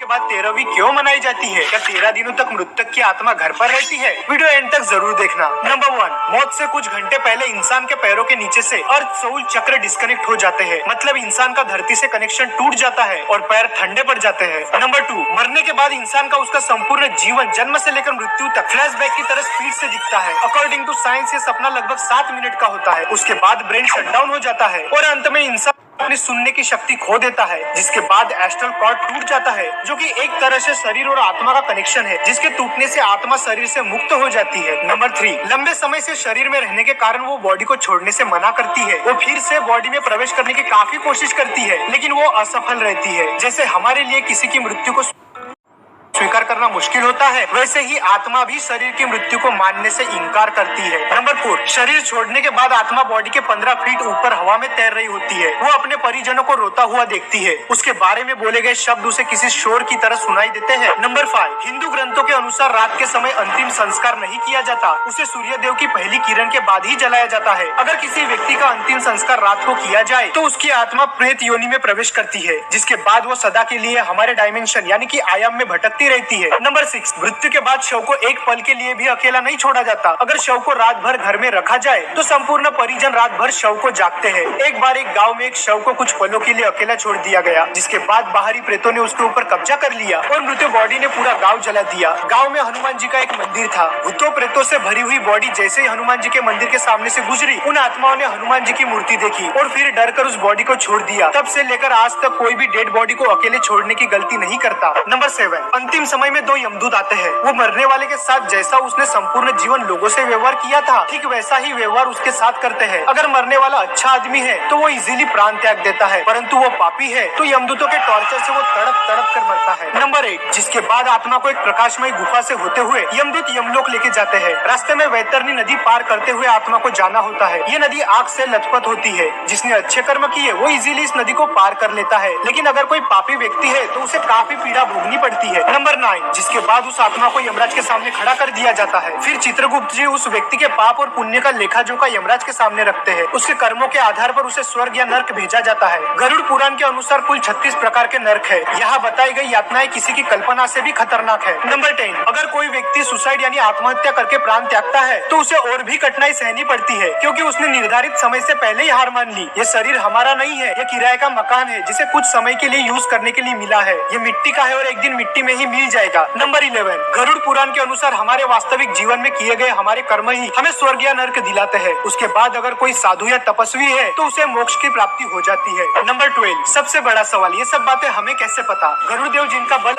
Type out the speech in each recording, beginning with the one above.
के बाद 13वीं क्यों मनाई जाती है? क्या 13 दिनों तक मृतक की आत्मा घर पर रहती है? वीडियो एंड तक जरूर देखना। नंबर 1, मौत से कुछ घंटे पहले इंसान के पैरों के नीचे से अर्थ सोल चक्र डिस्कनेक्ट हो जाते हैं, मतलब इंसान का धरती से कनेक्शन टूट जाता है और पैर ठंडे पड़ जाते हैं। नंबर 2, मरने के बाद इंसान का उसका संपूर्ण जीवन जन्म से लेकर मृत्यु तक फ्लैशबैक की तरह स्पीड से दिखता है। अकॉर्डिंग टू साइंस ये सपना लगभग 7 मिनट का होता है। उसके बाद ब्रेन शटडाउन हो जाता है और अंत में इंसान अपनी सुनने की शक्ति खो देता है, जिसके बाद एस्ट्रल कॉर्ड टूट जाता है, जो कि एक तरह से शरीर और आत्मा का कनेक्शन है, जिसके टूटने से आत्मा शरीर से मुक्त हो जाती है। नंबर 3, लंबे समय से शरीर में रहने के कारण वो बॉडी को छोड़ने से मना करती है। वो फिर से बॉडी में प्रवेश करने की काफी कोशिश करती है, लेकिन वो असफल रहती है। जैसे हमारे लिए किसी की मृत्यु को स्वीकार करना मुश्किल होता है, वैसे ही आत्मा भी शरीर की मृत्यु को मानने से इनकार करती है। नंबर 4, शरीर छोड़ने के बाद आत्मा बॉडी के 15 फीट ऊपर हवा में तैर रही होती है। वो अपने परिजनों को रोता हुआ देखती है। उसके बारे में बोले गए शब्द उसे किसी शोर की तरह सुनाई देते हैं। नंबर 5, हिंदू ग्रंथों के अनुसार रात के समय अंतिम संस्कार नहीं किया जाता, उसे सूर्य देव की पहली किरण के बाद ही जलाया जाता है। अगर किसी व्यक्ति का अंतिम संस्कार रात को किया जाए तो उसकी आत्मा प्रेत योनि में प्रवेश करती है, जिसके बाद वो सदा के लिए हमारे डायमेंशन यानी कि आयाम में भटकती रहती है। नंबर 6, मृत्यु के बाद शव को एक पल के लिए भी अकेला नहीं छोड़ा जाता। अगर शव को रात भर घर में रखा जाए तो संपूर्ण परिजन रात भर शव को जागते हैं। एक बार एक गांव में एक शव को कुछ पलों के लिए अकेला छोड़ दिया गया, जिसके बाद बाहरी प्रेतों ने उसके ऊपर कब्जा कर लिया और मृत्यु बॉडी ने पूरा गाँव जला दिया। गाँव में हनुमान जी का एक मंदिर था। भूतों प्रेतों से भरी हुई बॉडी जैसे ही हनुमान जी के मंदिर के सामने से गुजरी, उन आत्माओं ने हनुमान जी की मूर्ति देखी और फिर डर कर उस बॉडी को छोड़ दिया। तब से लेकर आज तक कोई भी डेड बॉडी को अकेले छोड़ने की गलती नहीं करता। नंबर 7, अंतिम समय में 2 यमदूत आते हैं। वो मरने वाले के साथ जैसा उसने संपूर्ण जीवन लोगों से व्यवहार किया था, ठीक वैसा ही व्यवहार उसके साथ करते हैं। अगर मरने वाला अच्छा आदमी है तो वो इजीली प्राण त्याग देता है, परंतु वो पापी है तो यमदूतों के टॉर्चर से वो तड़प तड़प कर मरता है। नंबर 8, जिसके बाद आत्मा को एक प्रकाशमय गुफा से होते हुए यमदूत यमलोक लेके जाते हैं। रास्ते में वैतरणी नदी पार करते हुए आत्मा को जाना होता है। ये नदी आग से लथपथ होती है। जिसने अच्छे कर्म किए वो इजीली इस नदी को पार कर लेता है, लेकिन अगर कोई पापी व्यक्ति है तो उसे काफी पीड़ा भोगनी पड़ती है। नंबर 9, जिसके बाद उस आत्मा को यमराज के सामने खड़ा कर दिया जाता है। फिर चित्रगुप्त जी उस व्यक्ति के पाप और पुण्य का लेखा जोखा यमराज के सामने रखते हैं। उसके कर्मों के आधार पर उसे स्वर्ग या नर्क भेजा जाता है। गरुड़ पुराण के अनुसार कुल 36 प्रकार के नर्क है। यहाँ बताई गई यातनाएं किसी की कल्पना से भी खतरनाक है। नंबर 10, अगर कोई व्यक्ति सुसाइड यानी आत्महत्या करके प्राण त्यागता है तो उसे और भी कठिनाई सहनी पड़ती है, क्योंकि उसने निर्धारित समय से पहले ही हार मान ली। ये शरीर हमारा नहीं है, ये किराए का मकान है जिसे कुछ समय के लिए यूज करने के लिए मिला है। ये मिट्टी का है और एक दिन मिट्टी में ही मिल जाएगा। नंबर 11, गरुड़ पुराण के अनुसार हमारे वास्तविक जीवन में किए गए हमारे कर्म ही हमें स्वर्ग या नर्क दिलाते हैं। उसके बाद अगर कोई साधु या तपस्वी है तो उसे मोक्ष की प्राप्ति हो जाती है। नंबर 12, सबसे बड़ा सवाल, ये सब बातें हमें कैसे पता? गरुड़देव जिनका बल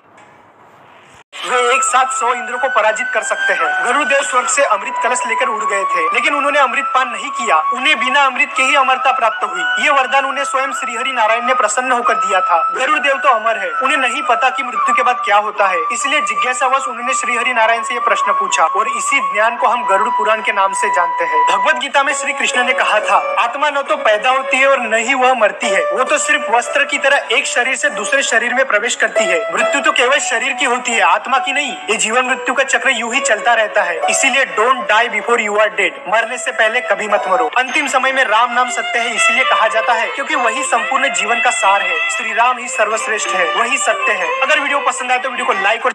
वे एक साथ 100 इंद्रों को पराजित कर सकते हैं। गरुड़देव स्वर्ग से अमृत कलश लेकर उड़ गए थे, लेकिन उन्होंने अमृत पान नहीं किया। उन्हें बिना अमृत के ही अमरता प्राप्त हुई। ये वरदान उन्हें स्वयं श्रीहरि नारायण ने प्रसन्न होकर दिया था। गरुड़देव तो अमर है, उन्हें नहीं पता कि मृत्यु के बाद क्या होता है, इसलिए जिज्ञासावश उन्होंने श्रीहरि नारायण से ये प्रश्न पूछा और इसी ज्ञान को हम गरुड़ पुराण के नाम से जानते हैं। भगवद गीता में श्री कृष्ण ने कहा था, आत्मा न तो पैदा होती है और न ही वह मरती है, वो तो सिर्फ वस्त्र की तरह एक शरीर से दूसरे शरीर में प्रवेश करती है। मृत्यु तो केवल शरीर की होती है, आत्मा की नहीं। ये जीवन मृत्यु का चक्र यूं ही चलता रहता है, इसीलिए don't die before you are dead, मरने से पहले कभी मत मरो। अंतिम समय में राम नाम सत्य है इसलिए कहा जाता है क्योंकि वही संपूर्ण जीवन का सार है। श्री राम ही सर्वश्रेष्ठ है, वही सत्य है। अगर वीडियो पसंद आए तो वीडियो को लाइक और